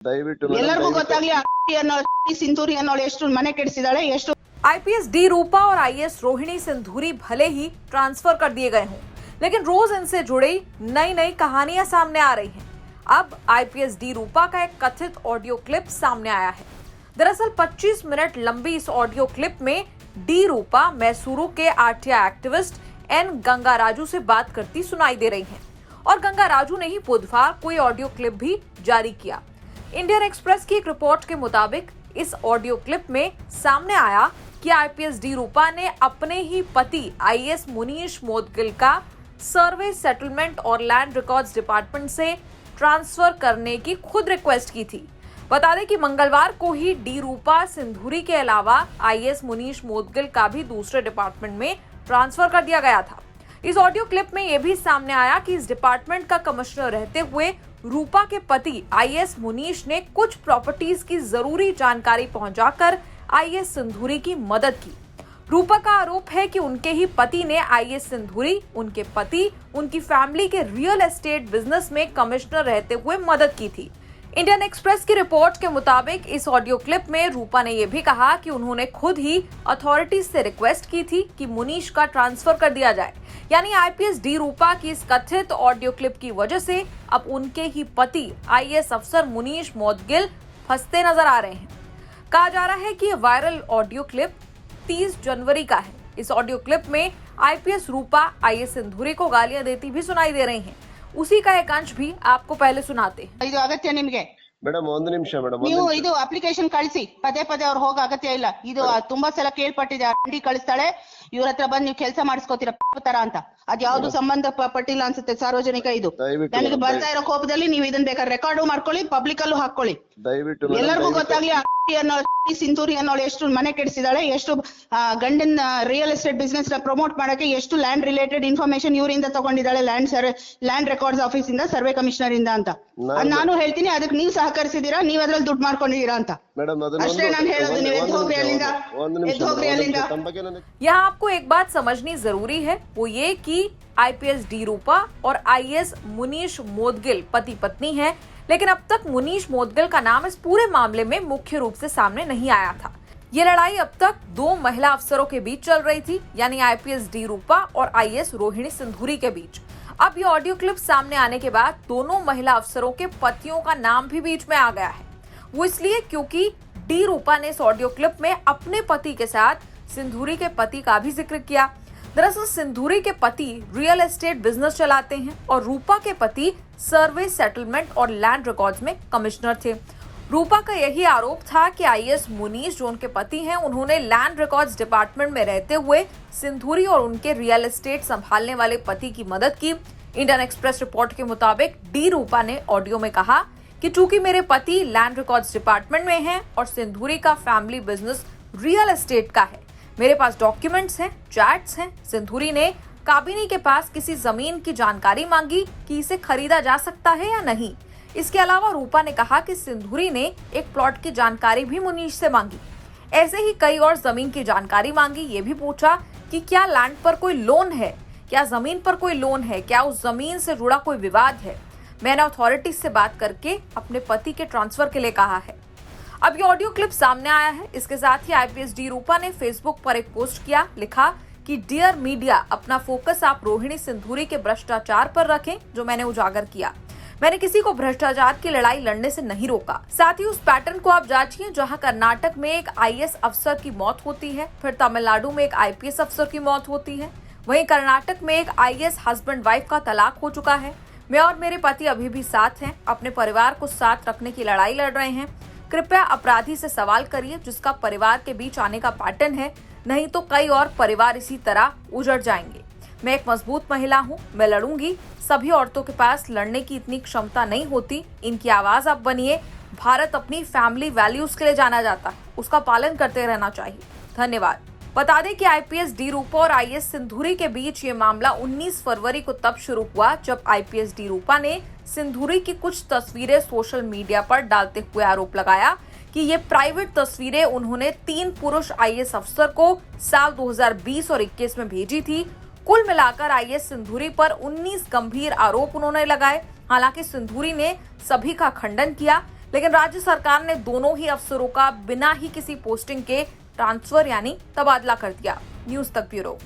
ದಯವಿಟ್ಟು ಎಲ್ಲರಿಗೂ ಗೊತ್ತಾಗ್ಲಿ ಸಿಂಧೂರಿ ಅನ್ನೋಳು ಎಷ್ಟು ಮನೆ ಕೆಡಿಸಿದಾಳೆ ಎಷ್ಟು। आईपीएस डी रूपा और आईएएस रोहिणी सिंधूरी भले ही ट्रांसफर कर दिए गए हों, लेकिन रोज इनसे जुड़ी नई नई कहानियां सामने आ रही हैं। अब आईपीएस डी रूपा का एक कथित ऑडियो क्लिप सामने आया है। दरअसल 25 मिनट लंबी इस ऑडियो क्लिप में डी रूपा मैसूरू के RTI activist N Ganga Raju से बात करती सुनाई दे रही हैं और गंगा राजू ने ही बुधवार कोई ऑडियो क्लिप भी जारी किया। इंडियन एक्सप्रेस की एक रिपोर्ट के मुताबिक इस ऑडियो क्लिप में सामने आया कि आईपीएस डी रूपा ने अपने ही पति आईएएस मुनीश मोदगिल का सर्वे सेटलमेंट और लैंड रिकॉर्ड्स डिपार्टमेंट से ट्रांसफर करने की खुद रिक्वेस्ट की थी। बता दें कि मंगलवार को ही डी रूपा सिंधूरी के अलावा आईएएस मुनीश मोदगिल का भी दूसरे डिपार्टमेंट में ट्रांसफर कर दिया गया था। इस ऑडियो क्लिप में यह भी सामने आया कि इस डिपार्टमेंट का कमिश्नर रहते हुए रूपा के पति आईएएस मुनीश ने कुछ प्रॉपर्टीज की जरूरी जानकारी पहुंचाकर आईएएस सिंधूरी की मदद की। रूपा का आरोप है कि उनके ही पति ने आईएएस सिंधूरी, उनके पति, उनकी फैमिली के रियल एस्टेट बिजनेस में कमिश्नर रहते हुए मदद की थी। इंडियन एक्सप्रेस की रिपोर्ट के मुताबिक इस ऑडियो क्लिप में रूपा ने यह भी कहा कि उन्होंने खुद ही अथॉरिटीज से रिक्वेस्ट की थी कि मुनीश का ट्रांसफर कर दिया जाए। यानी आईपीएस डी रूपा की इस कथित ऑडियो क्लिप की वजह से अब उनके ही पति आईएएस अफसर मुनीश मोदगिल फंसते नजर आ रहे हैं। कहा जा रहा है कि ये वायरल ऑडियो क्लिप 30 जनवरी का है। इस ऑडियो क्लिप में आईपीएस रूपा आईएएस सिंधूरी को गालियां देती भी सुनाई दे रही हैं। उसी का एक अंश भी आपको पहले सुनाते हैं। ಇದು ಅಗತ್ಯ ನಿಮಗೆ ಮೇಡಮ್ ಒಂದು ನಿಮಿಷ ಮೇಡಮ್ ನೀವು ಇದು ಅಪ್ಲಿಕೇಶನ್ ಕಳಿಸಿ ಪದೇ ಪದೇ ಅವ್ರು ಹೋಗೋ ಅಗತ್ಯ ಇಲ್ಲ। ಇದು ತುಂಬಾ ಸಲ ಕೇಳ್ಪಟ್ಟಿದೆ ಅಂಡಿ ಕಳಿಸ್ತಾಳೆ ಇವ್ರ ಹತ್ರ ಬಂದು ನೀವು ಕೆಲಸ ಮಾಡಿಸ್ಕೋತೀರ ತರ ಅಂತ। ಅದ್ ಯಾವ್ದು ಸಂಬಂಧ ಪಟ್ಟಿಲ್ಲ ಅನ್ಸುತ್ತೆ ಸಾರ್ವಜನಿಕ ಇದು। ನನಗೆ ಬರ್ತಾ ಇರೋ ಕೋಪದಲ್ಲಿ ನೀವು ಇದನ್ನ ಬೇಕಾದ್ರೆ ರೆಕಾರ್ಡು ಮಾಡ್ಕೊಳ್ಳಿ, ಪಬ್ಲಿಕ್ ಅಲ್ಲೂ ಹಾಕೊಳ್ಳಿ। ದಯವಿಟ್ಟು ಎಲ್ಲರಿಗೂ ಗೊತ್ತಾಗ್ಲಿ ಅನ್ನೋಳು ಸಿಂಧೂರಿ ಅನ್ನೋಳು ಎಷ್ಟು ಮನೆ ಕೆಡಿಸಿದಾಳೆ, ಎಷ್ಟು ಗಂಡನ್ ರಿಯಲ್ ಎಸ್ಟೇಟ್ ಬಿಸ್ನೆಸ್ ನ ಪ್ರಮೋಟ್ ಮಾಡಕ್ಕೆ ಎಷ್ಟು ಲ್ಯಾಂಡ್ ರಿಲೇಟೆಡ್ ಇನ್ಫಾರ್ಮೇಶನ್ ಇವರಿಂದ ತಗೊಂಡಿದ್ದಾಳೆ ಲ್ಯಾಂಡ್ ರೆಕಾರ್ಡ್ಸ್ ಆಫೀಸ್ ಇಂದ, ಸರ್ವೆ ಕಮಿಷನರ್ ಇಂದ ಅಂತ ನಾನು ಹೇಳ್ತೀನಿ। ಅದಕ್ಕೆ ನೀವು ಸಹಕರಿಸಿದೀರಾ, ನೀವು ಅದ್ರಲ್ಲಿ ದುಡ್ಡು ಮಾಡ್ಕೊಂಡಿದ್ದೀರಾ ಅಂತ ಅಷ್ಟೇ ನಾನು ಹೇಳೋದು। ನೀವು ಎದ್ದು ಹೋಗ್ರಿ ಅಲ್ಲಿಂದ, ಎದ್ದು ಹೋಗ್ರಿ ಅಲ್ಲಿಂದ। यहाँ आपको एक बात समझनी जरूरी है, वो ये कि आईपीएस डी रूपा और आईएएस मुनीश मोदगिल पति पत्नी हैं, लेकिन अब तक मुनीश मोदगिल का नाम इस पूरे मामले में मुख्य रूप से सामने नहीं आया था। ये लड़ाई अब तक 2 महिला अफसरों के बीच चल रही थी, यानी आईपीएस डी रूपा और आईएएस रोहिणी सिंधूरी के बीच। अब ये ऑडियो क्लिप सामने आने के बाद दोनों महिला अफसरों के पतियों का नाम भी बीच में आ गया है। वो इसलिए क्योंकि डी रूपा ने इस ऑडियो क्लिप में अपने पति के साथ सिंधूरी के पति का भी जिक्र किया। दरअसल सिंधूरी के पति रियल एस्टेट बिजनेस चलाते हैं और रूपा के पति सर्वे सेटलमेंट और लैंड रिकॉर्ड्स में कमिश्नर थे। रूपा का यही आरोप था कि आईएएस मुनीश जो उनके पति हैं, उन्होंने लैंड रिकॉर्ड्स डिपार्टमेंट में रहते हुए सिंधूरी और उनके रियल एस्टेट संभालने वाले पति की मदद की। इंडियन एक्सप्रेस रिपोर्ट के मुताबिक डी रूपा ने ऑडियो में कहा कि चूंकि मेरे पति लैंड रिकॉर्ड्स डिपार्टमेंट में हैं और सिंधूरी का फैमिली बिजनेस रियल एस्टेट का है, मेरे पास डॉक्यूमेंट्स हैं, चैट्स हैं। सिंधूरी ने काबिनी के पास किसी जमीन की जानकारी मांगी कि इसे खरीदा जा सकता है या नहीं। इसके अलावा रूपा ने कहा कि सिंधूरी ने एक प्लॉट की जानकारी भी मुनीश से मांगी। ऐसे ही कई और जमीन की जानकारी मांगी। ये भी पूछा कि क्या लैंड पर कोई लोन है, क्या जमीन पर कोई लोन है, क्या उस जमीन से जुड़ा कोई विवाद है। मैंने अथॉरिटीज से बात करके अपने पति के ट्रांसफर के लिए कहा है। अब ये ऑडियो क्लिप सामने आया है। इसके साथ ही आईपीएस डी रूपा ने फेसबुक पर एक पोस्ट किया, लिखा कि डियर मीडिया, अपना फोकस आप रोहिणी सिंधूरी के भ्रष्टाचार पर रखें जो मैंने उजागर किया। मैंने किसी को भ्रष्टाचार की लड़ाई लड़ने से नहीं रोका। साथ ही उस पैटर्न को आप जांचिए जहां कर्नाटक में एक आईएएस अफसर की मौत होती है, फिर तमिलनाडु में एक आईपीएस अफसर की मौत होती है, वहीं कर्नाटक में एक आईएएस हस्बैंड वाइफ का तलाक हो चुका है। मैं और मेरे पति अभी भी साथ हैं, अपने परिवार को साथ रखने की लड़ाई लड़ रहे हैं। कृपया अपराधी से सवाल करिए जिसका परिवार के बीच आने का पैटर्न है, नहीं तो कई और परिवार इसी तरह उजड़ जाएंगे। मैं एक मजबूत महिला हूँ, मैं लड़ूंगी। सभी औरतों के पास लड़ने की इतनी क्षमता नहीं होती। इनकी आवाज आप बनिए। भारत अपनी फैमिली वैल्यूज के लिए जाना जाता है, उसका पालन करते रहना चाहिए। धन्यवाद। बता दें कि आईपीएस डी रूपा और आईएएस सिंधूरी के बीच ये मामला 19 फरवरी को तब शुरू हुआ जब आईपीएस डी रूपा ने सिंधूरी की कुछ तस्वीरें सोशल मीडिया पर डालते हुए आरोप लगाया कि ये प्राइवेट तस्वीरें उन्होंने 3 पुरुष आईएएस अफसर को साल 2020 और 21 में भेजी थी। कुल मिलाकर आईएएस सिंधूरी पर 19 गंभीर आरोप उन्होंने लगाए। हालांकि सिंधूरी ने सभी का खंडन किया, लेकिन राज्य सरकार ने दोनों ही अफसरों का बिना ही किसी पोस्टिंग के ट्रांसफर यानी तबादला कर दिया। न्यूज तक ब्यूरो।